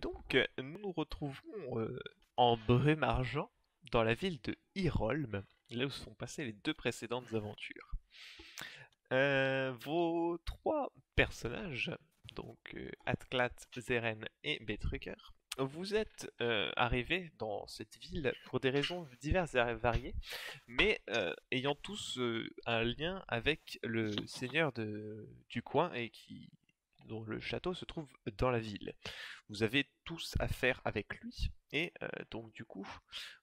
Donc, nous nous retrouvons en brume argent dans la ville de Hirolm, là où se sont passées les deux précédentes aventures. Vos trois personnages, donc Athclat, Zeren et Betrucker, vous êtes arrivés dans cette ville pour des raisons diverses et variées, mais ayant tous un lien avec le seigneur du coin et dont le château se trouve dans la ville. Vous avez tous affaire avec lui, et donc du coup,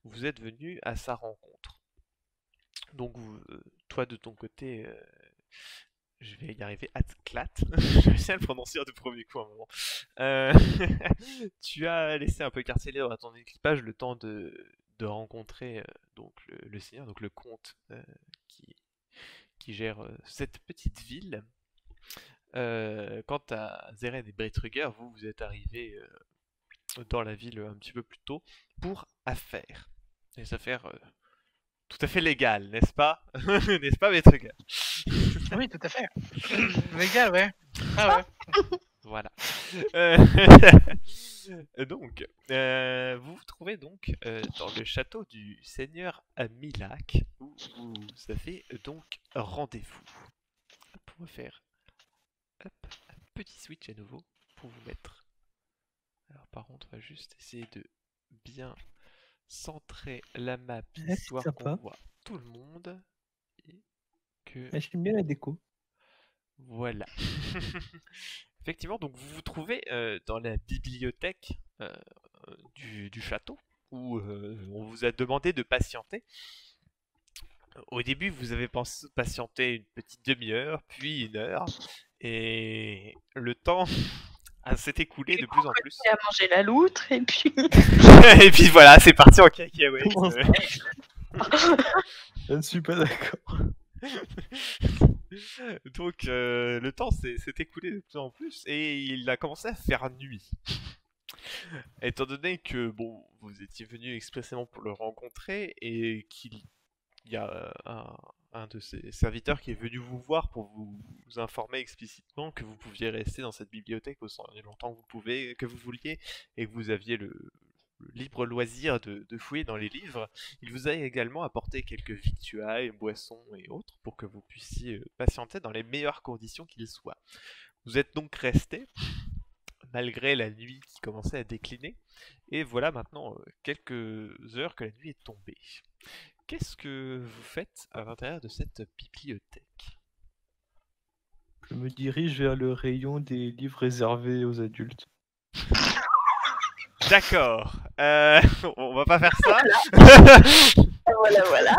vous êtes venus à sa rencontre. Donc toi de ton côté, je vais y arriver, Athclat, je vais essayer de le prononcer du premier coup un moment. Euh, tu as laissé un peu quartier libre à ton équipage le temps de rencontrer donc le seigneur, donc le comte qui gère cette petite ville. Quant à Zeren et Betrucker, vous êtes arrivés dans la ville un petit peu plus tôt pour affaires. Des affaires tout à fait légales, n'est-ce pas? N'est-ce pas, Betrucker? Oui, tout à fait. Légal, ouais. Ah ouais. Voilà. Donc, vous vous trouvez donc dans le château du seigneur Milak, où vous avez donc rendez-vous. On va faire hop, un petit switch à nouveau pour vous mettre. Alors par contre, on va juste essayer de bien centrer la map histoire qu'on voit tout le monde. Et que... J'aime bien la déco. Voilà. Effectivement, donc vous vous trouvez dans la bibliothèque du château, où on vous a demandé de patienter. Au début, vous avez pensé patienter une petite demi-heure, puis 1 heure, et le temps s'est écoulé de plus en plus. Il a mangé la loutre, et puis... Et puis voilà, c'est parti en cacahuète. Je ne suis pas d'accord. Donc le temps s'est écoulé de plus en plus et il a commencé à faire nuit. Étant donné que bon, vous étiez venu expressément pour le rencontrer et qu'il y a un de ses serviteurs qui est venu vous voir pour vous informer explicitement que vous pouviez rester dans cette bibliothèque aussi longtemps que vous vouliez et que vous aviez le libre loisir de fouiller dans les livres. Il vous a également apporté quelques victuailles, boissons et autres pour que vous puissiez patienter dans les meilleures conditions qu'il soit. Vous êtes donc resté malgré la nuit qui commençait à décliner, et voilà maintenant quelques heures que la nuit est tombée. Qu'est-ce que vous faites à l'intérieur de cette bibliothèque? Je me dirige vers le rayon des livres réservés aux adultes. D'accord. On va pas faire ça. Voilà.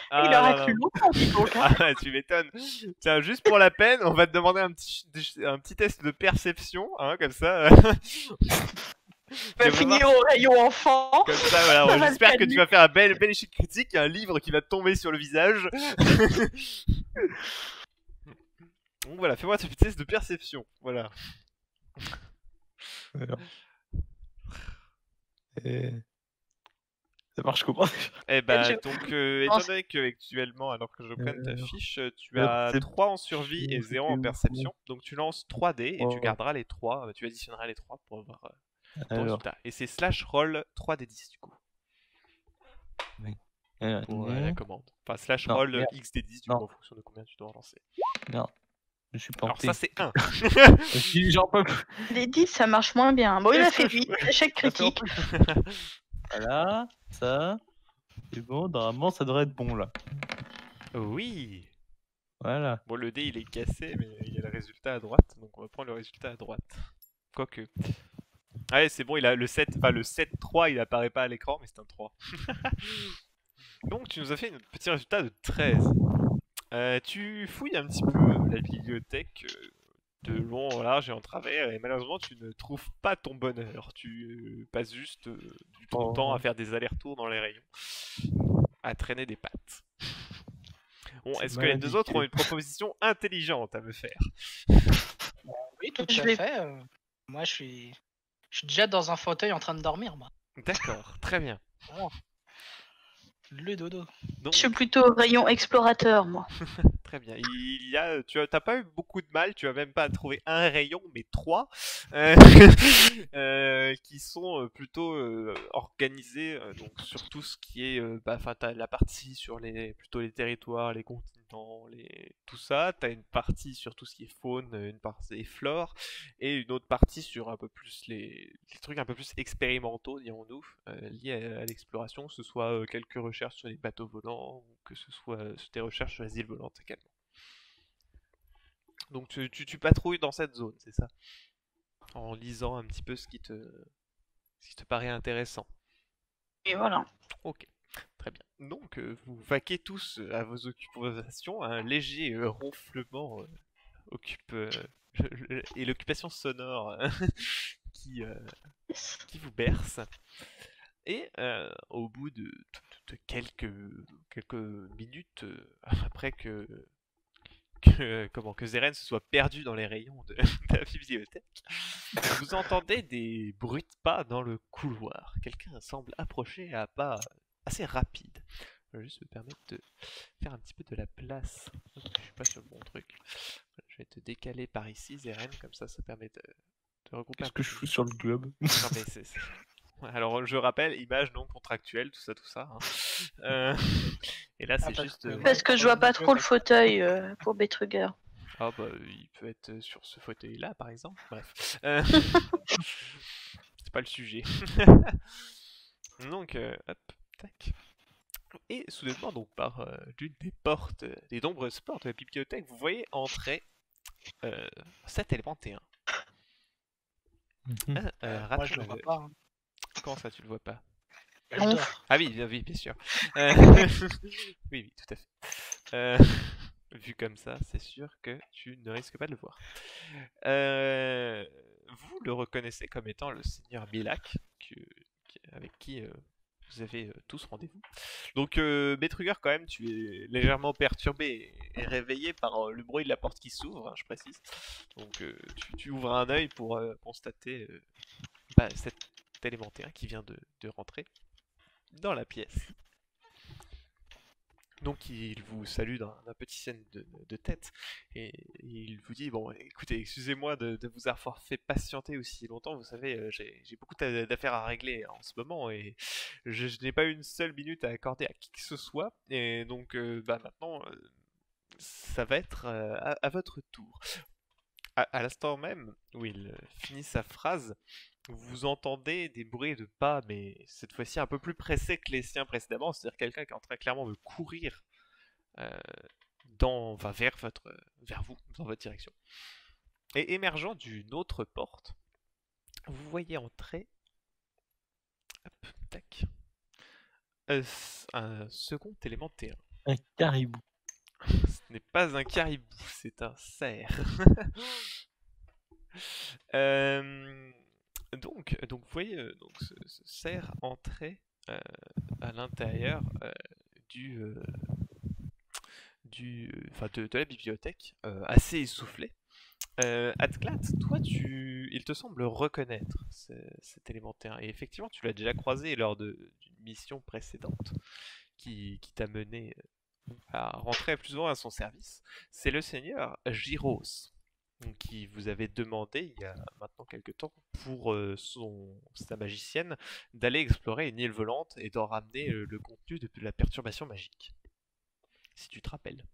Ah, il aurait plus longtemps, dis donc. Hein. Ah, tu m'étonnes. Tiens, juste pour la peine, on va te demander un petit test de perception, hein, comme ça. On va finir au rayon enfant. Comme ça, voilà. J'espère que tu vas faire un bel échec critique, un livre qui va te tomber sur le visage. Donc voilà, fais-moi ce petit test de perception. Voilà. Alors. Ça marche comment? Eh bah, donc, étant donné que actuellement, alors que je prenne ta fiche, tu as 3 en survie et 0 en perception. Donc tu lances 3 dés et tu garderas les 3, tu additionneras les 3 pour avoir ton résultat. Et c'est slash roll 3 des 10 du coup. Oui. Pour la commande. Enfin, slash roll x des 10 du coup en fonction de combien tu dois relancer. Non. Je suis pas. Alors ça c'est 1. Les 10 ça marche moins bien. Bon, il a fait 8, échec critique. Voilà, ça. C'est bon, normalement ça devrait être bon là. Oui. Voilà. Bon, le dé il est cassé, mais il y a le résultat à droite, donc on va prendre le résultat à droite. Quoique. Ouais, c'est bon, il a le 7, enfin le 7-3, il apparaît pas à l'écran, mais c'est un 3. Donc tu nous as fait un petit résultat de 13. Tu fouilles un petit peu la bibliothèque de long en large et en travers, et malheureusement tu ne trouves pas ton bonheur. Tu passes juste du temps à faire des allers-retours dans les rayons, à traîner des pattes. Bon, est-ce que les deux autres ont une proposition intelligente à me faire? Oui, tout à fait. Moi, je suis déjà dans un fauteuil en train de dormir, moi. D'accord, très bien. Voilà. Le dodo. Donc... Je suis plutôt rayon explorateur, moi. très bien. Il y a, t'as pas eu beaucoup de mal, tu as même pas trouvé un rayon, mais 3 euh, qui sont plutôt organisés donc sur tout ce qui est, enfin t'as la partie sur plutôt les territoires, les continents, tout ça. T'as une partie sur tout ce qui est faune, une partie flore, et une autre partie sur un peu plus les trucs un peu plus expérimentaux, dirons-nous, liés à l'exploration, que ce soit quelques recherches sur les bateaux volants, ou que ce soit des recherches sur les îles volantes également. Donc tu patrouilles dans cette zone, c'est ça? En lisant un petit peu ce qui te paraît intéressant. Et voilà. Ok, très bien. Donc vous vaquez tous à vos occupations, un léger ronflement occupe et l'occupation sonore qui, qui vous berce. Et au bout de quelques minutes, après que Zeren se soit perdu dans les rayons de la bibliothèque, vous entendez des bruits de pas dans le couloir. Quelqu'un semble approcher à pas assez rapide. Je vais juste me permettre de faire un petit peu de la place. Hop, je suis pas sur le bon truc. Je vais te décaler par ici, Zeren, comme ça permet de regrouper un Qu'est-ce peu. que je fous sur le globe? Non mais alors je rappelle, image non contractuelle, tout ça. Hein. Et là c'est juste... Parce que je vois pas trop le fauteuil pour Betruger. Ah bah il peut être sur ce fauteuil là par exemple, bref. C'est pas le sujet. Donc hop, tac. Et soudainement donc par l'une des portes, des nombreuses portes de la bibliothèque, vous voyez entrer cet élémentaire. Moi, je le vois pas. Hein. Comment ça tu le vois pas? Je dors. Ah oui, bien sûr. Oui, tout à fait. Vu comme ça, c'est sûr que tu ne risques pas de le voir. Vous le reconnaissez comme étant le seigneur Milak, avec qui vous avez tous rendez-vous. Donc, Betruger, quand même, tu es légèrement perturbé et réveillé par le bruit de la porte qui s'ouvre, hein, je précise. Donc, tu ouvres un œil pour constater cet élémentaire qui vient de rentrer dans la pièce. Donc il vous salue d'un petit signe de tête et il vous dit bon écoutez excusez-moi de vous avoir fait patienter aussi longtemps, vous savez j'ai beaucoup d'affaires à régler en ce moment et je n'ai pas une seule minute à accorder à qui que ce soit et donc maintenant ça va être à votre tour. À l'instant même où il finit sa phrase, vous entendez des bruits de pas, mais cette fois-ci un peu plus pressés que les siens précédemment, c'est-à-dire quelqu'un qui est en train clairement de courir vers vous, dans votre direction. Et émergeant d'une autre porte, vous voyez entrer hop, tac, un second élémentaire. Un caribou. Ce n'est pas un caribou, c'est un cerf. Donc, vous voyez donc ce cerf entrer à l'intérieur de la bibliothèque, assez essoufflé. Atclat, toi, il te semble reconnaître cet élémentaire. Et effectivement, tu l'as déjà croisé lors d'une mission précédente qui t'a mené à rentrer plus ou moins à son service. C'est le seigneur Gyros, qui vous avait demandé il y a maintenant quelques temps pour sa magicienne d'aller explorer une île volante et d'en ramener le contenu de la perturbation magique. Si tu te rappelles.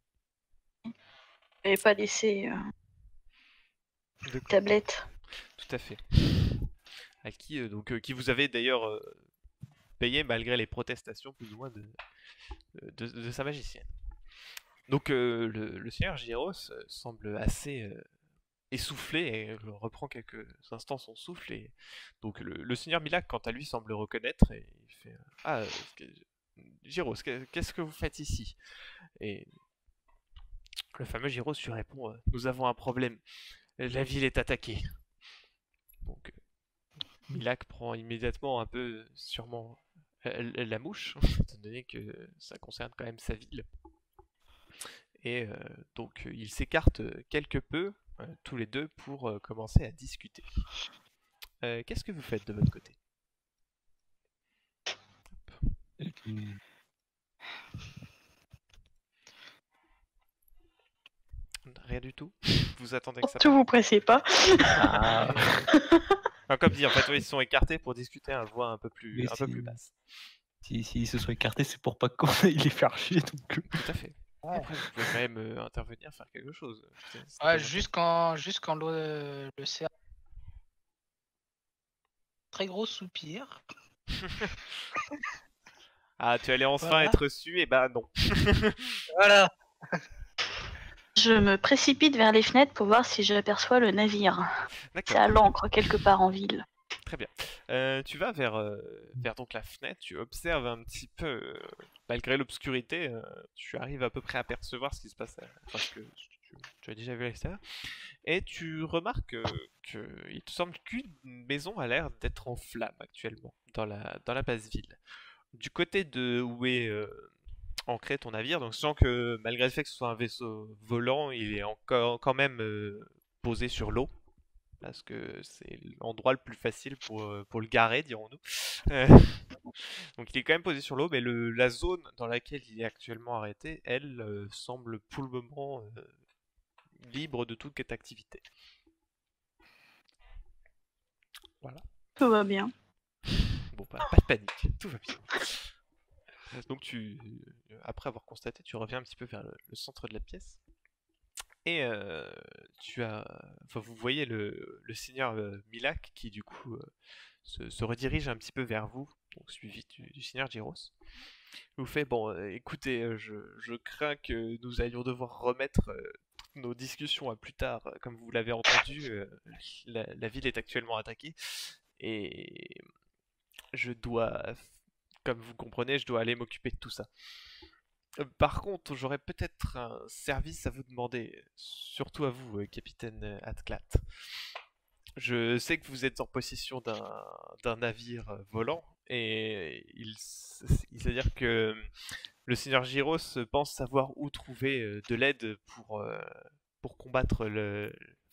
J'avais pas laissé tablette. Tout à fait. À qui qui vous avait d'ailleurs payé malgré les protestations plus ou moins de sa magicienne. Donc le seigneur Gyros semble assez essoufflé et reprend quelques instants son souffle et donc le seigneur Milak quant à lui semble reconnaître et il fait Gyros, qu'est-ce que vous faites ici? Et le fameux Gyros lui répond nous avons un problème, la ville est attaquée. Donc Milak prend immédiatement un peu sûrement la mouche étant donné que ça concerne quand même sa ville et donc ils s'écartent quelque peu tous les deux pour commencer à discuter. Qu'est-ce que vous faites de votre côté? Rien du tout. Vous attendez que ça Surtout vous pressez pas. Ah, Enfin, comme dit, en fait, eux, ils se sont écartés pour discuter à une voix un peu Mais plus basse. si se sont écartés, c'est pour pas qu'on aille les faire chier. Donc... Tout à fait. Ouais. Après, vous pouvez quand même intervenir, faire quelque chose. C'est Ouais, pas juste quand le cerf. Très gros soupir. Ah, tu allais enfin Voilà. être reçu, et bah non. Voilà. Je me précipite vers les fenêtres pour voir si j'aperçois le navire. C'est D'accord, à l'ancre quelque part en ville. très bien. Tu vas vers donc la fenêtre, tu observes un petit peu, malgré l'obscurité, tu arrives à peu près à percevoir ce qui se passe, enfin ce que tu as déjà vu à l'extérieur, et tu remarques que il te semble qu'une maison a l'air d'être en flammes actuellement dans la basse ville. Du côté de où est ancré ton navire, donc sens que malgré le fait que ce soit un vaisseau volant, il est encore quand même posé sur l'eau, parce que c'est l'endroit le plus facile pour le garer, dirons-nous. Euh, donc il est quand même posé sur l'eau, mais la zone dans laquelle il est actuellement arrêté, elle, semble pour le moment libre de toute activité. Voilà. Tout va bien. Bon, pas de panique, tout va bien. Donc après avoir constaté, tu reviens un petit peu vers le centre de la pièce. Et vous voyez le seigneur Milak qui du coup se redirige un petit peu vers vous, donc suivi du seigneur Gyros. Il vous fait bon, écoutez, je crains que nous allions devoir remettre toutes nos discussions à plus tard. Comme vous l'avez entendu, la ville est actuellement attaquée et je dois, comme vous comprenez, je dois aller m'occuper de tout ça. Par contre, j'aurais peut-être un service à vous demander, surtout à vous, capitaine Atclat. Je sais que vous êtes en possession d'un navire volant, et c'est-à-dire que le seigneur Gyros pense savoir où trouver de l'aide pour combattre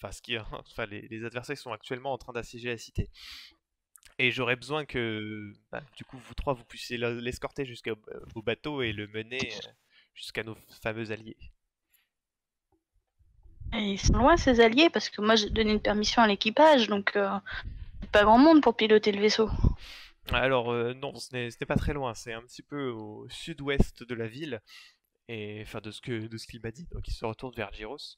enfin, les adversaires qui sont actuellement en train d'assiéger la cité. Et j'aurais besoin que, du coup, vous trois, vous puissiez l'escorter jusqu'au bateau et le mener jusqu'à nos fameux alliés. Et ils sont loin ces alliés parce que moi j'ai donné une permission à l'équipage, donc pas grand monde pour piloter le vaisseau. Alors, non, ce n'est pas très loin, c'est un petit peu au sud-ouest de la ville, et enfin de ce qu'il m'a dit, donc il se retourne vers Gyros.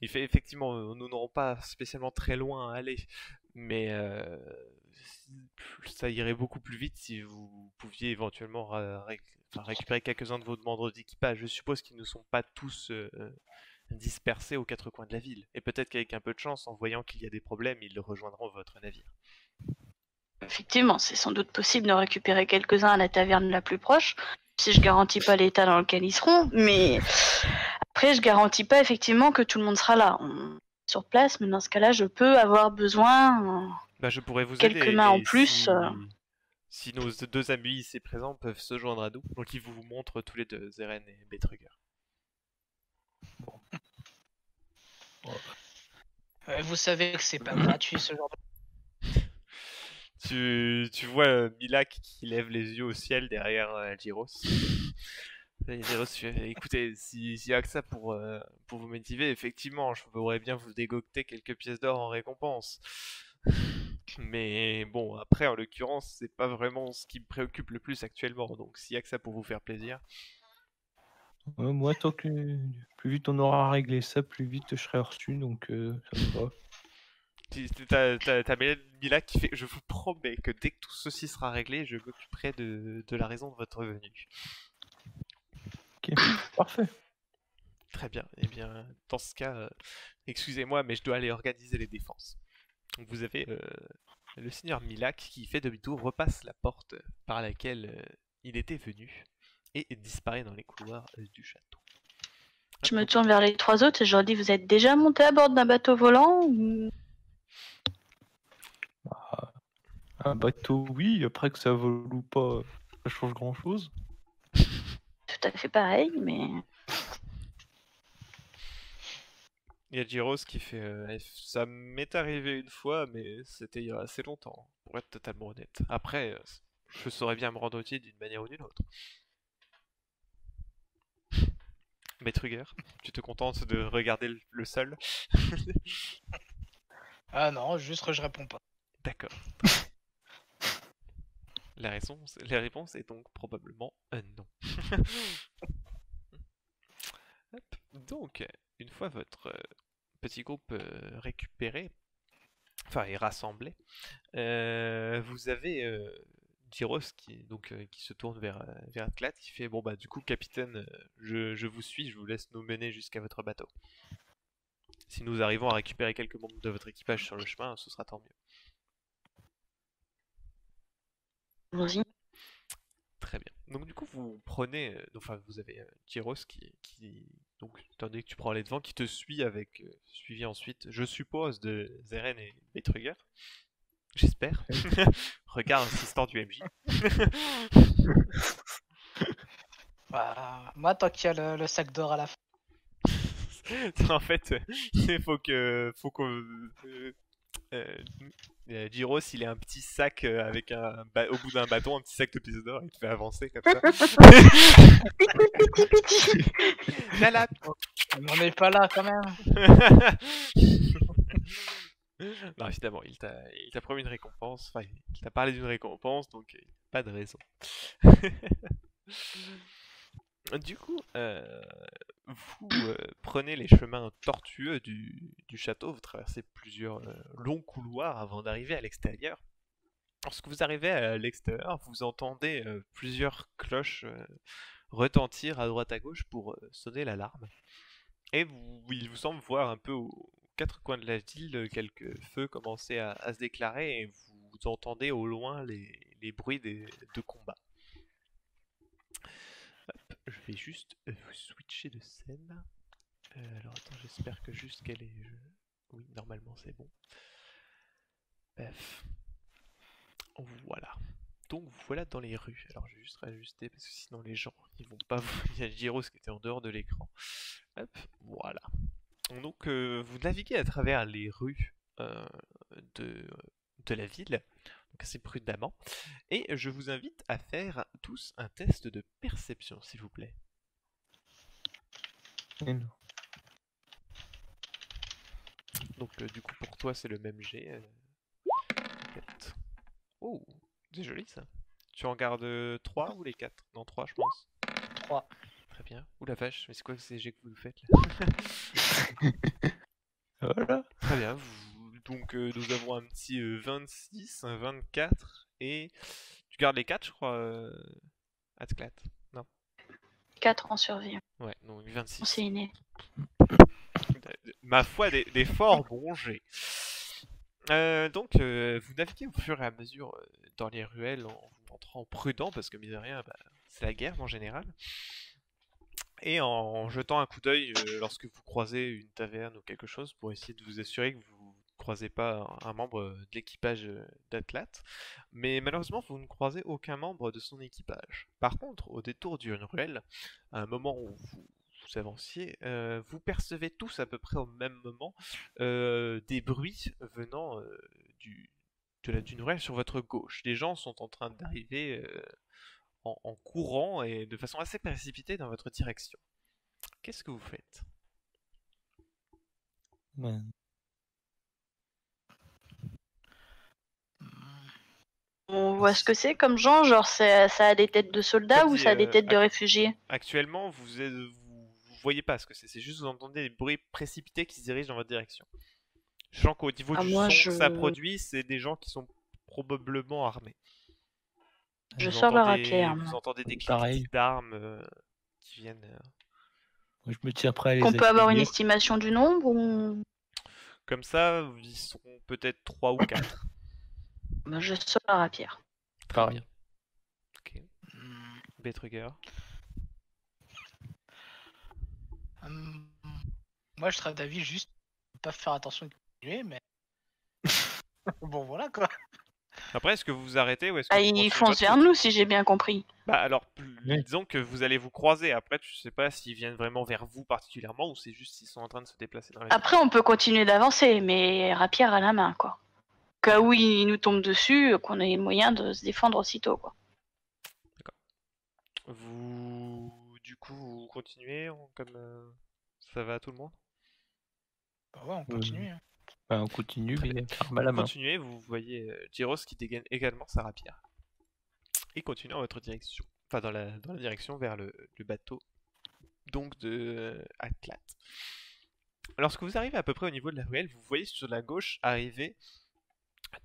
Il fait effectivement, nous n'aurons pas spécialement très loin à aller, mais ça irait beaucoup plus vite si vous pouviez éventuellement récupérer quelques-uns de vos membres d'équipage. Je suppose qu'ils ne sont pas tous dispersés aux quatre coins de la ville, et peut-être qu'avec un peu de chance, en voyant qu'il y a des problèmes, ils rejoindront votre navire. Effectivement, c'est sans doute possible de récupérer quelques-uns à la taverne la plus proche, si je garantis pas l'état dans lequel ils seront, mais après je garantis pas effectivement que tout le monde sera là. On est sur place, mais dans ce cas-là, je peux avoir besoin Je pourrais vous quelques aider, mains en mais plus. si nos deux amis ici présents peuvent se joindre à nous, donc ils vous montrent tous les deux, Zeren et Betruger. Vous savez que c'est pas gratuit ce genre de. Tu vois Milak qui lève les yeux au ciel derrière Gyros. Et Gyros fait, écoutez, s'il y a que ça pour vous motiver, effectivement, je pourrais bien vous dégoter quelques pièces d'or en récompense. Mais bon, après, en l'occurrence, c'est pas vraiment ce qui me préoccupe le plus actuellement, donc s'il y a que ça pour vous faire plaisir. Moi, tant que plus vite on aura réglé ça, plus vite je serai reçu, donc ça me va. T'as Mila qui fait, je vous promets que dès que tout ceci sera réglé, je m'occuperai de la raison de votre venue. Ok, parfait. Très bien. Eh bien, dans ce cas, excusez-moi, mais je dois aller organiser les défenses. Donc vous avez le seigneur Milak qui fait demi-tour, repasse la porte par laquelle il était venu et disparaît dans les couloirs du château. Je me tourne vers les trois autres et je leur dis, vous êtes déjà montés à bord d'un bateau volant ou... Un bateau, oui, après que ça vole ou pas, ça change grand-chose. Tout à fait pareil, mais... Il y a Gyros qui fait ça m'est arrivé une fois, mais c'était il y a assez longtemps, pour être totalement honnête. Après, je saurais bien me rendre utile d'une manière ou d'une autre. Betruger, tu te contentes de regarder le sol? Ah non, juste je réponds pas. D'accord. La réponse est donc probablement non. Hop. Donc, une fois votre petit groupe récupéré, enfin et rassemblé, vous avez Gyros qui se tourne vers Atclat, qui fait bon bah du coup capitaine, je vous suis, je vous laisse nous mener jusqu'à votre bateau. Si nous arrivons à récupérer quelques membres de votre équipage sur le chemin, ce sera tant mieux. Vas-y. Très bien. Donc du coup vous prenez, enfin vous avez Gyros donc étant donné que tu prends les devants, qui te suit avec suivi ensuite, je suppose, de Zeren et Betruger. J'espère. Regard assistant du MJ. Voilà. Moi, tant qu'il y a le sac d'or à la fin. En fait, il faut qu'on Gyros, il a un petit sac avec au bout d'un bâton, un petit sac de pièces d'or, il te fait avancer comme ça. Là, là. On n'en est pas là quand même. Non, évidemment, il t'a promis une récompense, enfin, il t'a parlé d'une récompense, donc pas de raison. Du coup, vous prenez les chemins tortueux du château, vous traversez plusieurs longs couloirs avant d'arriver à l'extérieur. Lorsque vous arrivez à l'extérieur, vous entendez plusieurs cloches retentir à droite à gauche pour sonner l'alarme. Et il vous semble voir un peu aux quatre coins de la ville quelques feux commencer à se déclarer et vous entendez au loin les bruits de combat. Hop, je vais juste switcher de scène. Alors attends, j'espère que juste qu'elle est... Oui, normalement c'est bon. Bref. Voilà. Donc voilà dans les rues. Alors je vais juste réajuster parce que sinon les gens ils vont pas vous... Il y a Gyros qui était en dehors de l'écran. Hop, voilà. Donc vous naviguez à travers les rues de la ville, donc assez prudemment, et je vous invite à faire tous un test de perception, s'il vous plaît. Et non. Donc du coup pour toi c'est le même jet. Oh, c'est joli ça. Tu en gardes 3 ou les 4? Non, 3 je pense. 3. Très bien. Ouh la vache, mais c'est quoi ces jets que vous faites là? Voilà. Très bien, donc nous avons un petit 26, un 24, et tu gardes les 4 je crois, Atclat. Non. 4 en survie. Ouais, donc 26. C'est inné. Ma foi, des forts bons jets. Donc vous naviguez au fur et à mesure dans les ruelles en vous montrant prudent, parce que mine de rien, bah, c'est la guerre en général. Et en jetant un coup d'œil lorsque vous croisez une taverne ou quelque chose pour essayer de vous assurer que vous ne croisez pas un membre de l'équipage d'Atclat. Mais malheureusement, vous ne croisez aucun membre de son équipage. Par contre, au détour d'une ruelle, à un moment où vous avanciez, vous percevez tous à peu près au même moment des bruits venant d'une ruelle sur votre gauche. Les gens sont en train d'arriver en courant et de façon assez précipitée dans votre direction. Qu'est-ce que vous faites? Ben, On voit ce que c'est comme genre ça a des têtes de soldats Comme ou dit, ça a des têtes de réfugiés? Actuellement, vous voyez pas ce que c'est juste vous entendez des bruits précipités qui se dirigent dans votre direction. Sachant qu'au niveau Ah, du moi, son que ça produit, c'est des gens qui sont probablement armés. Je Vous sors la entendez, rapière. vous entendez des Pareil. cliquetis d'armes qui viennent. moi, je me tiens prêt à les Qu'on peut avoir une accueillir. estimation du nombre ou... Comme ça, ils sont peut-être 3 ou 4. Bah, je sors la rapière. Pareil. Ok. Betruger. Moi, je serais d'avis juste de pas faire attention de continuer, mais. Bon, voilà quoi. Après, est-ce que vous vous arrêtez ou est-ce que Ah, vous ils continuez foncent votre vers route? nous si j'ai bien compris. Bah alors, Oui. disons que vous allez vous croiser. Après, tu sais pas s'ils viennent vraiment vers vous particulièrement ou c'est juste s'ils sont en train de se déplacer dans la ville. Après, on peut continuer d'avancer, mais rapière à la main, quoi. Au cas où ils nous tombent dessus, qu'on ait moyen de se défendre aussitôt, quoi. Du coup, vous continuez comme ça va à tout le monde? Bah ouais, on continue. Hein. Bah, on continue, Très mais arme à la main. Continuez, vous voyez Gyros qui dégaine également sa rapière. Et continue en votre direction. Enfin, dans la direction vers le bateau. Donc de Atlat. Lorsque vous arrivez à peu près au niveau de la ruelle, vous voyez sur la gauche arriver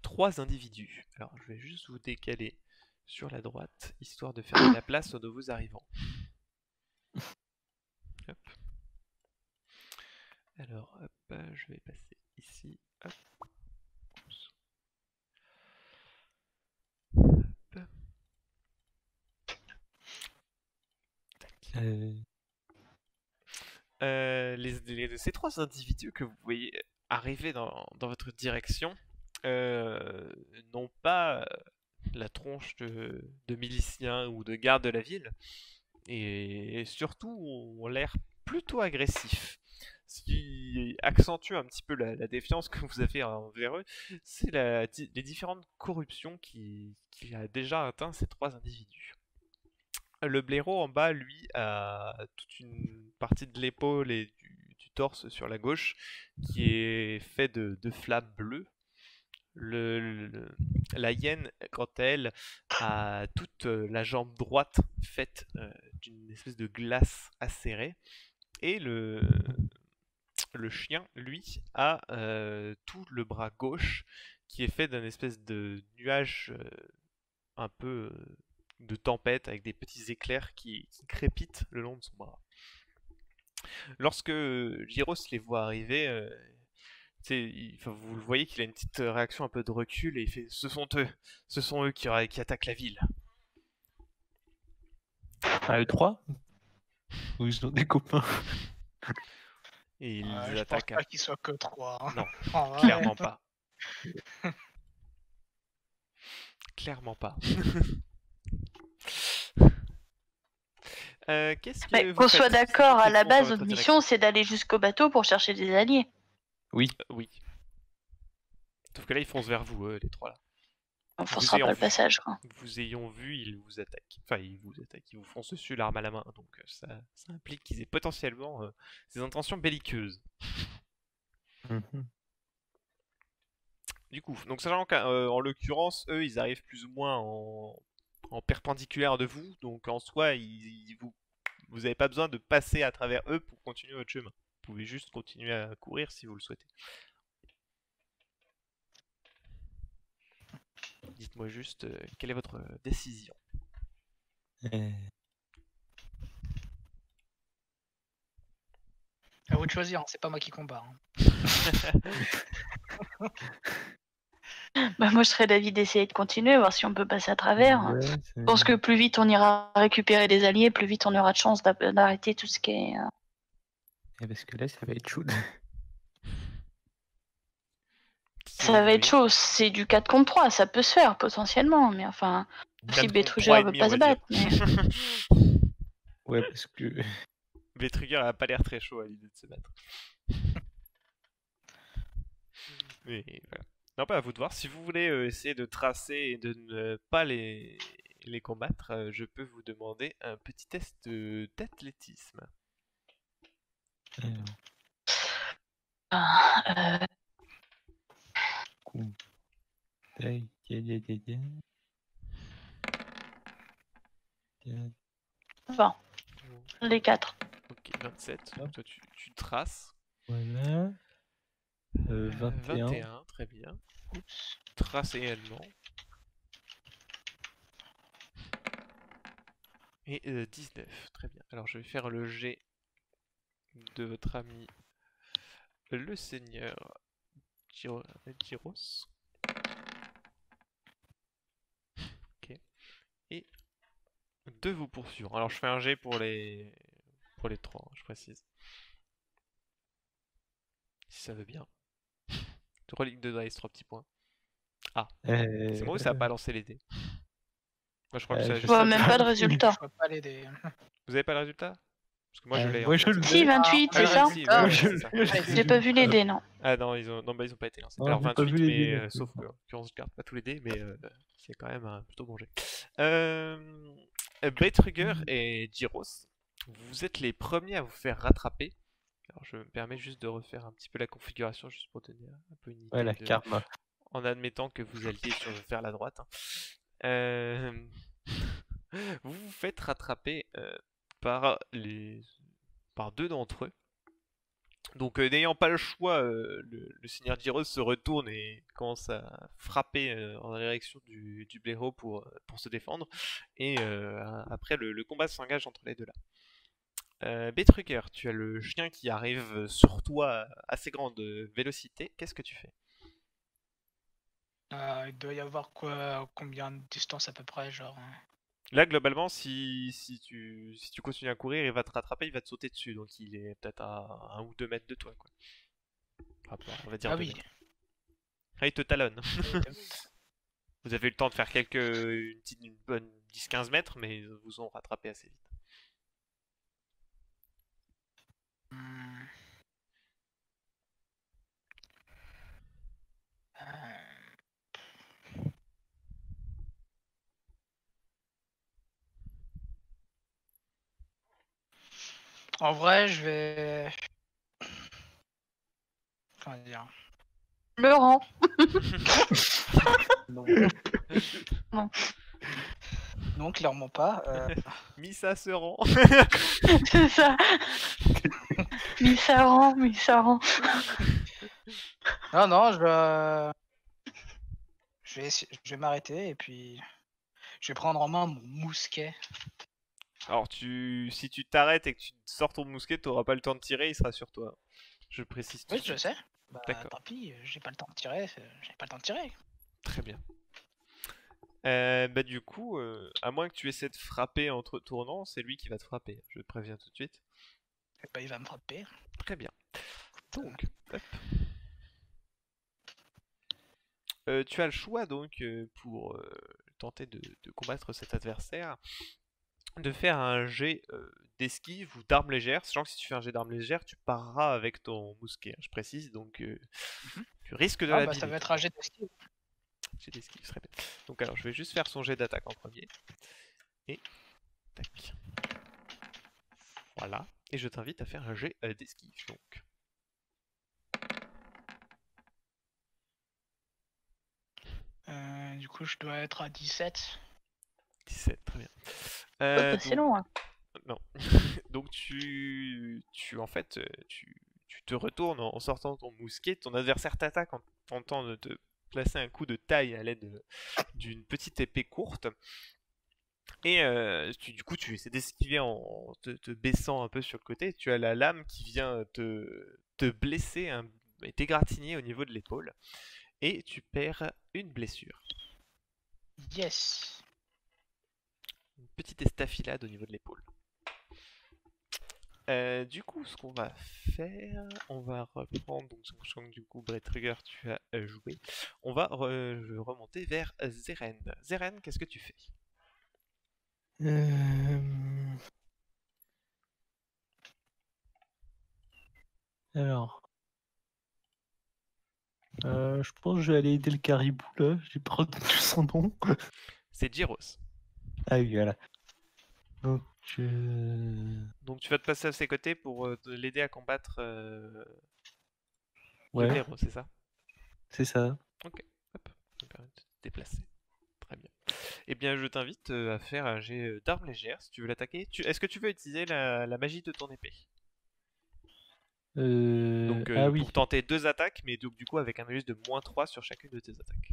3 individus. Alors, je vais juste vous décaler sur la droite, histoire de faire de la place aux nouveaux arrivants. Hop. Alors, hop, je vais passer ici. Hop. Hop. Ces 3 individus que vous voyez arriver dans votre direction n'ont pas la tronche de miliciens ou de gardes de la ville, et surtout ont l'air plutôt agressifs. Ce qui accentue un petit peu la défiance que vous avez envers eux, c'est les différentes corruptions qui a déjà atteint ces 3 individus. Le blaireau en bas, lui, a toute une partie de l'épaule et du torse sur la gauche qui est fait de flammes bleues. La hyène, quant à elle, a toute la jambe droite faite d'une espèce de glace acérée. Et le chien, lui, a tout le bras gauche qui est fait d'un espèce de nuage un peu de tempête avec des petits éclairs qui crépitent le long de son bras. Lorsque Gyros les voit arriver, vous le voyez qu'il a une petite réaction un peu de recul et il fait ce sont eux qui attaquent la ville. À eux 3 ou ils ont des copains? Et ils Je pense attaquent. pas qu'ils soient que 3. Non, En vrai. clairement pas. Clairement pas. Qu'est-ce que vous Qu'on faites? soit C'est d'accord, qui à la fonce dans base, votre notre mission, c'est d'aller jusqu'au bateau pour chercher des alliés. Oui. Oui. Sauf que là, ils foncent vers vous, les 3 là. On Vous forcera ayant pas le vu. passage, quoi. Vous ayant vu, ils vous attaquent. Enfin, ils vous foncent dessus l'arme à la main. Donc ça implique qu'ils aient potentiellement des intentions belliqueuses. Mhm. Du coup, donc sachant qu'en l'occurrence, eux, ils arrivent plus ou moins en perpendiculaire de vous. Donc en soi, vous n'avez pas besoin de passer à travers eux pour continuer votre chemin. Vous pouvez juste continuer à courir si vous le souhaitez. Dites-moi juste quelle est votre décision. À vous de choisir, hein, c'est pas moi qui combat. Hein. Bah, moi, je serais d'avis d'essayer de continuer, voir si on peut passer à travers. Ouais, Je pense que plus vite on ira récupérer des alliés, plus vite on aura de chance d'arrêter tout ce qui est... parce que là, ça va être chaud. Si Ça vous va être voulez. chaud, c'est du 4 contre 3, ça peut se faire potentiellement, mais enfin, 4 si contre Bétrugeur 3,5, veut pas on se va dire. battre. Mais... Ouais, parce que Bétrugeur a pas l'air très chaud à l'idée de se battre. Mais voilà. Non, pas à vous de voir. Si vous voulez essayer de tracer et de ne pas les combattre, je peux vous demander un petit test d'athlétisme. Enfin, les 4. Ok, 27. Donc toi, tu traces. voilà. 21. 21, très bien. Trace également. Et 19, très bien. Alors je vais faire le jet de votre ami le seigneur Gyros. Ok. Et 2 vous poursuivent. Alors je fais un jet pour les 3, je précise. Si ça veut bien. Relique de dice, 3 petits points. Ah, c'est moi ou ça a pas lancé les dés? Moi je crois que ça a je juste... vois même pas de résultat. Je vois pas les dés. Vous avez pas le résultat? Parce que moi je l'ai. moi, en je fait. le Si, 28, Ah, c'est ça? si, Ah, ouais, oui. c'est ça. J'ai pas vu les dés, non. Ah non, ils ont pas été lancés. Non, Alors j'ai pas 28, vu les dés mais non plus. sauf que, en l'occurrence, je garde pas tous les dés, mais c'est quand même un plutôt bon jet. Beitruger et Gyros, Vous êtes les premiers à vous faire rattraper. Alors je me permets juste de refaire un petit peu la configuration, juste pour donner un peu une idée Ouais, la karma. en admettant que vous alliez vers la droite. Hein. Vous vous faites rattraper par deux d'entre eux. Donc n'ayant pas le choix, le seigneur Gyros se retourne et commence à frapper en la direction du blaireau pour se défendre. Et après le combat s'engage entre les deux là. Betrucker, tu as le chien qui arrive sur toi à assez grande vélocité. Qu'est-ce que tu fais? Il doit y avoir combien de distance à peu près, genre. Là, globalement, si tu continues à courir, il va te rattraper, il va te sauter dessus. Donc il est peut-être à 1 ou 2 mètres de toi, quoi. Enfin, on va dire Ah 2 oui. mètres. Ah, il te talonne. Vous avez eu le temps de faire une bonne 10-15 mètres, mais ils vous ont rattrapé assez vite. Hmm. En vrai, je vais. Comment dire? Laurent. Non. Non. Non, clairement pas. Missa se rend. C'est ça. Mais ça rend, mais ça rend. Non, je vais m'arrêter et puis je vais prendre en main mon mousquet. Alors, si tu t'arrêtes et que tu sors ton mousquet, tu n'auras pas le temps de tirer, il sera sur toi. Je précise tout Oui, de je suite. sais. Bah, D'accord. tant pis, j'ai pas le temps de tirer. J'ai pas le temps de tirer. Très bien. Du coup, à moins que tu essaies de frapper en te tournant, c'est lui qui va te frapper. Je te préviens tout de suite. Et bah, il va me frapper. Très bien. Donc, hop. Tu as le choix donc pour tenter de combattre cet adversaire, de faire un jet d'esquive ou d'arme légère, sachant que si tu fais un jet d'arme légère, tu pareras avec ton mousquet, hein, je précise, donc tu risques de Ah bah, l'abîmer. ça va être un jet d'esquive. Jet d'esquive serait bien. Donc alors, je vais juste faire son jet d'attaque en premier. Et tac. Voilà. Et je t'invite à faire un jet d'esquive, donc. Du coup, je dois être à 17. 17, très bien. C'est long, hein. Non. Donc en fait, tu te retournes en sortant ton mousquet, ton adversaire t'attaque en tentant de te placer un coup de taille à l'aide d'une petite épée courte. Et du coup, tu essaies d'esquiver en te baissant un peu sur le côté. Tu as la lame qui vient te blesser et t'égratigner au niveau de l'épaule. Et tu perds une blessure. Yes. Une petite estafilade au niveau de l'épaule. Du coup, ce qu'on va faire, on va reprendre, donc sachant que du coup, Brett-Trigger, tu as joué, on va remonter vers Zeren. Zeren, qu'est-ce que tu fais? Alors. Je pense que je vais aller aider le caribou là, j'ai pas retenu son nom. C'est Gyros. Ah oui, voilà. Donc, Donc tu vas te passer à ses côtés pour l'aider à combattre le ouais, blaireau, c'est ça? c'est ça. Ok, hop, ça me permet de te déplacer. Très bien. Eh bien, je t'invite à faire un jet d'arme légère si tu veux l'attaquer. Est-ce que tu veux utiliser la magie de ton épée? Donc Ah oui. pour tenter 2 attaques, mais donc, du coup avec un malus de -3 sur chacune de tes attaques.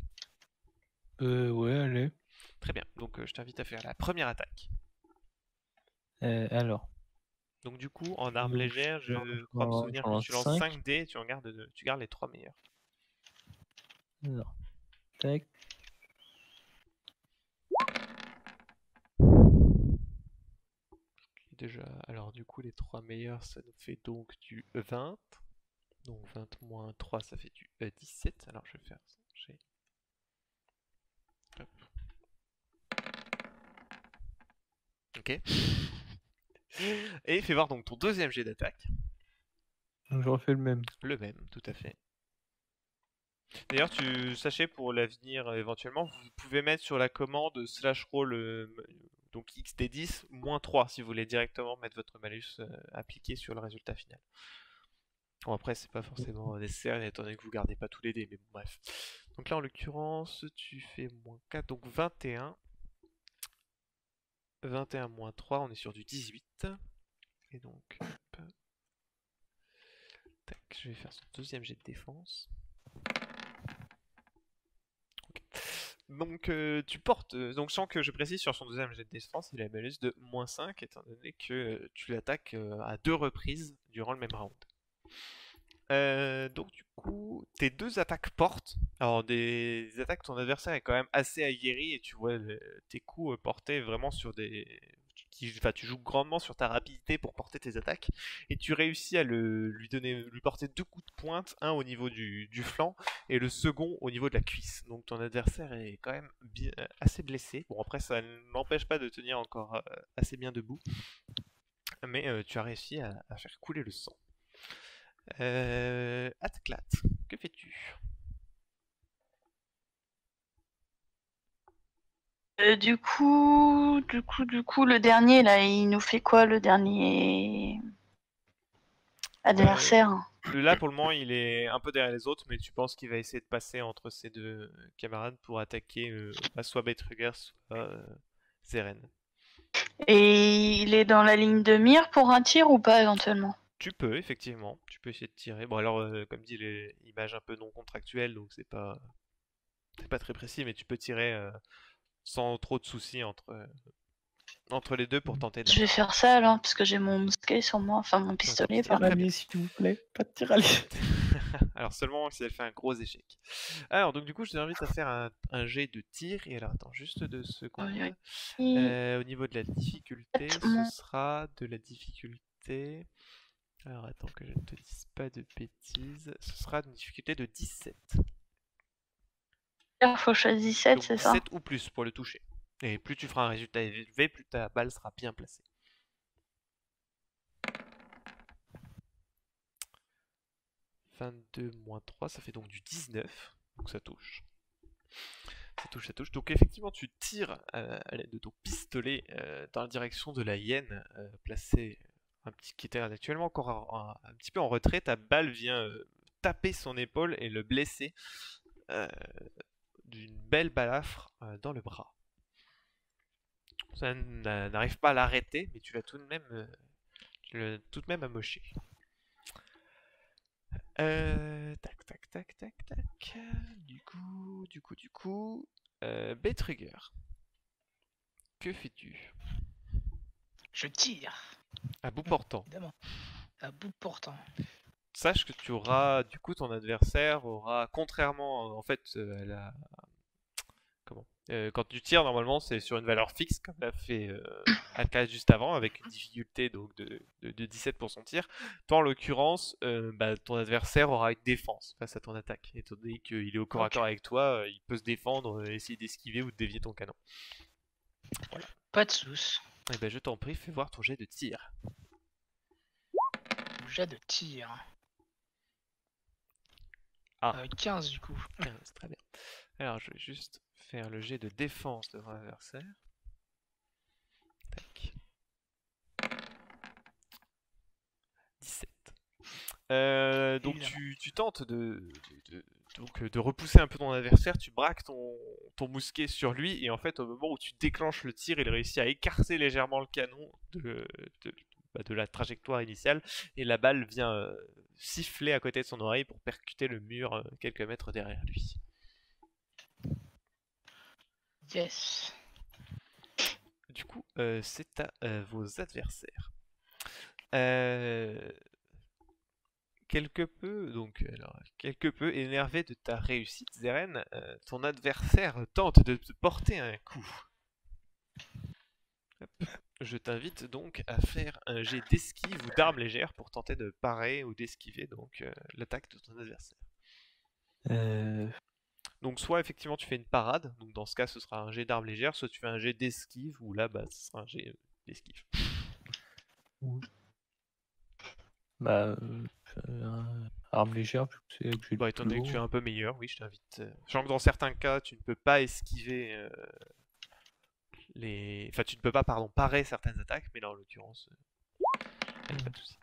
Ouais, allez. Très bien, donc je t'invite à faire la première attaque. Alors. Donc du coup, en arme Donc, légère, je crois me souvenir j'en que lance tu lances 5. 5 dés et tu gardes les 3 meilleurs. Alors. Tac. Déjà, alors du coup les 3 meilleurs, ça nous fait donc du 20. Donc 20 moins 3, ça fait du 17. Alors je vais faire ça. Hop. Ok. Et fais voir donc ton deuxième jet d'attaque. Donc je refais le même. Le même, tout à fait. D'ailleurs, sachez pour l'avenir éventuellement, vous pouvez mettre sur la commande /roll Donc XD10 moins 3 si vous voulez directement mettre votre malus appliqué sur le résultat final. Bon, après, c'est pas forcément nécessaire étant donné que vous gardez pas tous les dés, mais bon, bref. Donc là, en l'occurrence, tu fais moins 4, donc 21. 21 moins 3, on est sur du 18. Et donc, hop. Tac, je vais faire son deuxième jet de défense. Ok. Donc tu portes, donc sans que je précise sur son deuxième jet de défense, il a un malus de moins 5 étant donné que tu l'attaques à 2 reprises durant le même round. Donc du coup, tes deux attaques portent. Alors des attaques, ton adversaire est quand même assez aguerri et tu vois tes coups portés vraiment sur des... Enfin, tu joues grandement sur ta rapidité pour porter tes attaques et tu réussis à lui porter 2 coups de pointe, un au niveau du flanc et le second au niveau de la cuisse. Donc ton adversaire est quand même assez blessé. Bon après ça ne l'empêche pas de tenir encore assez bien debout, mais tu as réussi à faire couler le sang. Atclat, que fais-tu? Du coup, le dernier là, il nous fait quoi, le dernier adversaire? Là, pour le moment, il est un peu derrière les autres, mais tu penses qu'il va essayer de passer entre ses deux camarades pour attaquer soit Beitruger, soit Zeren. Et il est dans la ligne de mire pour un tir ou pas éventuellement? Tu peux, effectivement, tu peux essayer de tirer. Bon, alors, comme dit, les images un peu non contractuelles, donc c'est pas très précis, mais tu peux tirer sans trop de soucis entre les deux pour tenter de... Je vais faire ça alors, parce que j'ai mon mousquet sur moi, enfin mon pistolet. Très bien. S'il vous plaît, pas de tir à l'île. Alors seulement si elle fait un gros échec. Alors donc du coup je t'invite à faire un jet de tir. Et alors attends juste 2 secondes. Au niveau de la difficulté, ce sera de la difficulté... Alors attends que je ne te dise pas de bêtises. Ce sera une difficulté de 17. Il faut choisir 17, Donc, c'est ça? 17 ou plus pour le toucher. Et plus tu feras un résultat élevé, plus ta balle sera bien placée. « 22 moins 3, ça fait donc du 19. Donc ça touche. Ça touche. Donc effectivement, tu tires à l'aide de ton pistolet dans la direction de la hyène placée, qui était actuellement encore un petit peu en retrait. Ta balle vient taper son épaule et le blesser d'une belle balafre dans le bras. Ça n'arrive pas à l'arrêter, mais tu l'as tout de même amoché. Tac. Du coup, Beitruger, que fais-tu? Je tire, À bout portant. évidemment. À bout portant. Sache que tu auras, du coup, ton adversaire aura, contrairement, en fait, quand tu tires, normalement, c'est sur une valeur fixe, comme l'a fait Atclat juste avant, avec une difficulté donc, de 17 pour son tir. Toi, en l'occurrence, ton adversaire aura une défense face à ton attaque. Étant donné qu'il est au corps à corps avec toi, il peut se défendre, essayer d'esquiver ou de dévier ton canon. Voilà. Pas de soucis. Et ben, je t'en prie, fais voir ton jet de tir. Jet de tir. Ah. 15 du coup. 15, très bien. Alors, je vais juste faire le jet de défense de mon adversaire. Tac. 17. Donc tu tentes de repousser un peu ton adversaire, tu braques ton mousquet sur lui, et en fait au moment où tu déclenches le tir, il réussit à écarter légèrement le canon de la trajectoire initiale, et la balle vient siffler à côté de son oreille pour percuter le mur quelques mètres derrière lui. Yes. Du coup, c'est à vos adversaires. Quelque peu énervé de ta réussite, Zeren, ton adversaire tente de te porter un coup. Hop. Je t'invite donc à faire un jet d'esquive ou d'arme légère pour tenter de parer ou d'esquiver donc l'attaque de ton adversaire. Donc soit effectivement tu fais une parade, donc dans ce cas ce sera un jet d'arme légère, soit tu fais un jet d'esquive, ou là ce sera un jet d'esquive. Arme légère, c'est que j'ai étant donné que tu es un peu meilleur, oui, je t'invite. Sachant que dans certains cas tu ne peux pas esquiver Enfin, tu ne peux pas, pardon, parer certaines attaques, mais là, en l'occurrence, il n'y a pas de souci.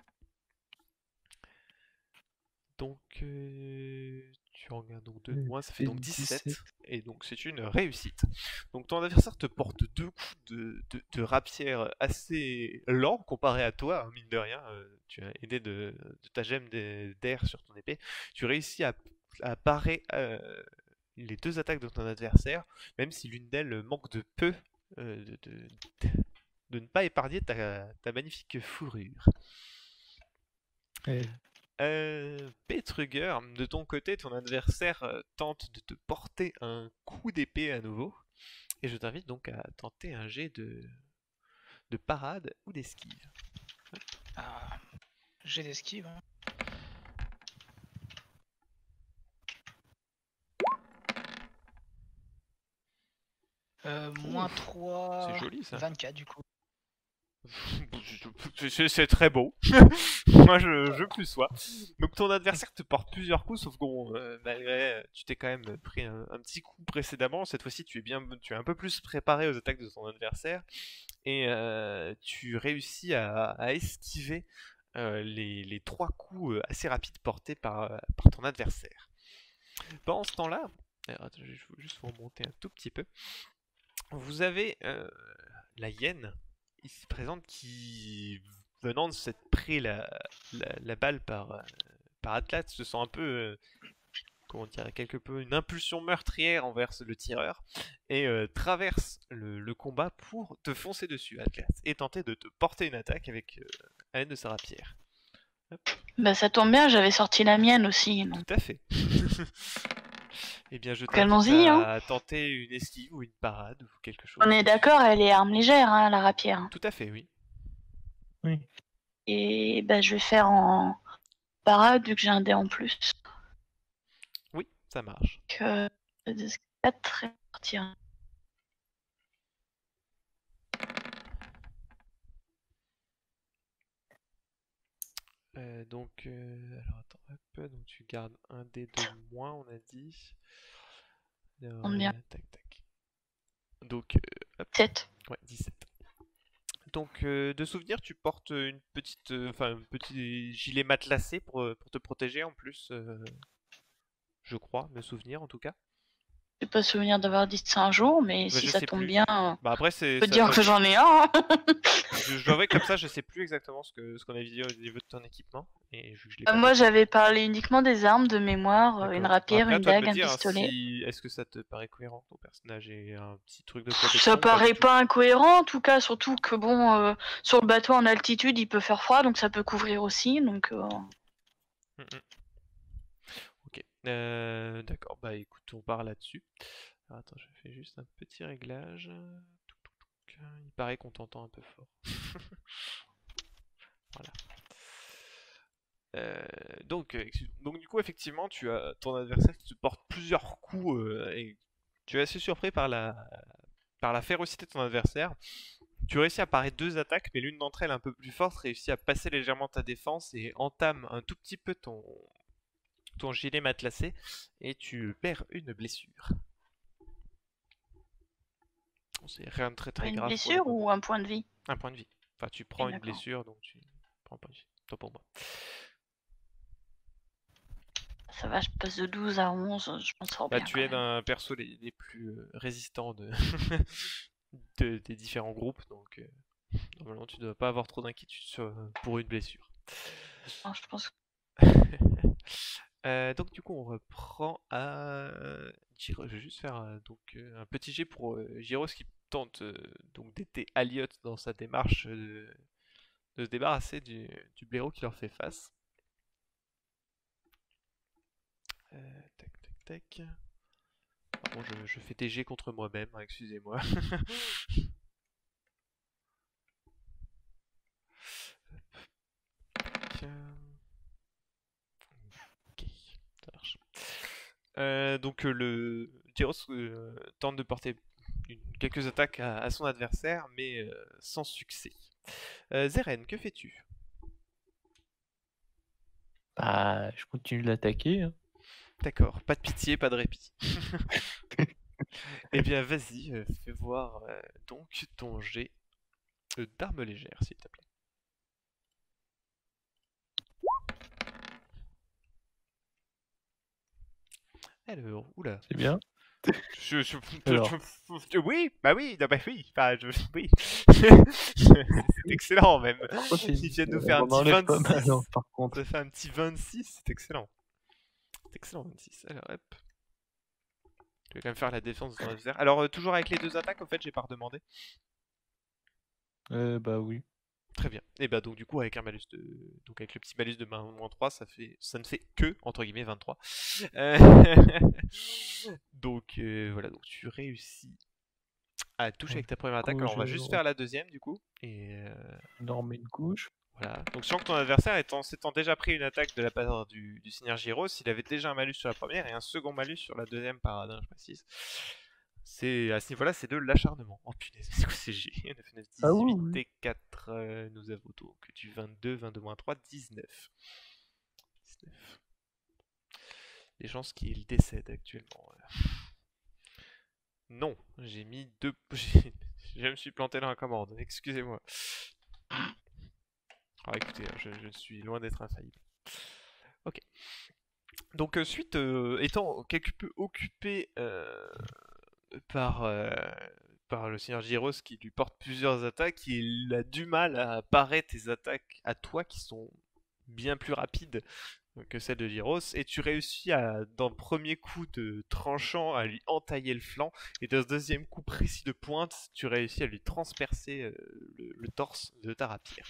Donc, tu regardes donc 2 de moins, ça fait donc 17, et donc c'est une réussite. Donc ton adversaire te porte 2 coups de rapière assez lents comparé à toi, hein, mine de rien. Tu as aidé de ta gemme d'air sur ton épée. Tu réussis à parer les 2 attaques de ton adversaire, même si l'une d'elles manque de peu de ne pas épargner ta magnifique fourrure. Petruger, de ton côté, ton adversaire tente de te porter un coup d'épée à nouveau. Et je t'invite donc à tenter un jet de parade ou d'esquive. J'ai d'esquive. Hein. Moins 3. C'est joli ça. 24 du coup. C'est très beau. Moi je plus sois. Donc ton adversaire te porte plusieurs coups, sauf que malgré tu t'es quand même pris un petit coup précédemment. Cette fois-ci tu es un peu plus préparé aux attaques de ton adversaire et tu réussis à esquiver les 3 coups assez rapides portés par ton adversaire. Pendant ce temps-là, je vais juste vous remonter un tout petit peu. Vous avez la hyène ici présente qui, venant de s'être pris la balle par Atlas, se sent un peu, comment dire, quelque peu une impulsion meurtrière envers le tireur et traverse le combat pour te foncer dessus, Atlas, et tenter de te porter une attaque avec à l'aide de sa rapière. Hop. Bah ça tombe bien, j'avais sorti la mienne aussi. Donc. Tout à fait. Eh bien, je Allons-y, t'invite hein. à tenter une esquive ou une parade ou quelque chose. On est d'accord, elle est arme légère, hein, la rapière. Tout à fait, oui. Oui. Et bah je vais faire en parade vu que j'ai un dé en plus. Oui, ça marche. Que 4 et partir. Alors attends, hop, donc tu gardes un dé de moins, on a dit. Alors, Combien tac, tac. Donc, hop. 7. Ouais, 17. Donc, de souvenir, tu portes un petit gilet matelassé pour te protéger en plus, je crois, me souvenir en tout cas. Je n'ai pas souvenir d'avoir dit ça un jour, mais Bah, si je ça sais tombe plus. bien, Bah après, je peux dire que j'en ai un. Hein. Je dois avouer que comme ça, je sais plus exactement ce qu'on avait dit au niveau de ton équipement. Et je l'ai pas Moi, noté. j'avais parlé uniquement des armes de mémoire, une D'accord. rapière, Après, à une toi de dague, me un dire pistolet. est-ce que ça te paraît cohérent, ton personnage et un petit truc de protection Ça ou pas paraît du tout pas incohérent, en tout cas, surtout que bon, sur le bateau en altitude, il peut faire froid, donc ça peut couvrir aussi. Donc, Ok. D'accord, bah écoute, on part là-dessus. Alors, attends, je fais juste un petit réglage. Il paraît qu'on t'entend un peu fort. Voilà. Donc du coup, effectivement, tu as ton adversaire qui te porte plusieurs coups et tu es assez surpris par la férocité de ton adversaire. Tu réussis à parer 2 attaques, mais l'une d'entre elles un peu plus forte réussit à passer légèrement ta défense et entame un tout petit peu ton gilet matelassé et tu perds une blessure. C'est rien de très une grave. blessure ou un point de vie? Un point de vie. Enfin, tu prends une d'accord. blessure, donc tu prends un point de vie. Toi pour moi. Ça va, je passe de 12 à 11, je m'en sors bien. Tu es d'un perso les plus résistants des différents groupes, donc normalement tu ne dois pas avoir trop d'inquiétude pour une blessure. Non, je pense. Donc du coup on reprend à Gyros. Je vais juste faire un petit jet pour Gyros qui tente donc d'aider Aliot dans sa démarche de se débarrasser du blaireau qui leur fait face. Tac tac tac. Bon, je fais des jets contre moi-même, hein, excusez-moi. Ok, ça marche. Donc le Gyros tente de porter quelques attaques à son adversaire, mais sans succès. Zeren, que fais-tu? Bah, je continue de l'attaquer. Hein. D'accord, pas de pitié, pas de répit. Eh bien, vas-y, fais voir donc ton jet d'arme légère, s'il te plaît. Alors, oula. C'est bien. Je- oui, bah oui, non, bah oui, enfin, oui. C'est excellent même. Pourquoi Il vient de nous faire un on petit enlève pas 26. mal, hein, par contre. Ça fait un petit 26, c'est excellent. C'est excellent 26. Alors hop. Je vais quand même faire la défense de ton adversaire. Alors toujours avec les 2 attaques, au fait, j'ai pas redemandé. Bah oui. Très bien. Et bah donc du coup avec un malus de. Donc avec le petit malus de -3, ça ne fait que, entre guillemets, 23. Euh, Donc voilà, donc tu réussis à toucher avec ta première attaque. Alors on va juste faire la deuxième du coup. Et Énorme de gauche. voilà. Donc sachant que ton adversaire s'étant déjà pris une attaque de la part du Seigneur Gyros, il avait déjà un malus sur la première et un second malus sur la deuxième paradin, je précise. C'est à ce niveau-là, c'est de l'acharnement. Oh punaise, c'est quoi ces G? 9, 9, 18 Ah oui. et 4. Nous avons donc du 22, 22 moins 3, 19. 19. Les chances qu'il décède actuellement. Non, j'ai mis 2. Je me suis planté dans la commande, excusez-moi. Alors écoutez, je suis loin d'être infaillible. Ok. Donc suite étant quelque peu occupé par le Seigneur Gyros qui lui porte plusieurs attaques, il a du mal à parer tes attaques à toi qui sont bien plus rapides que celles de Gyros, et tu réussis dans le premier coup de tranchant à lui entailler le flanc, et dans ce deuxième coup précis de pointe, tu réussis à lui transpercer le torse de ta rapière.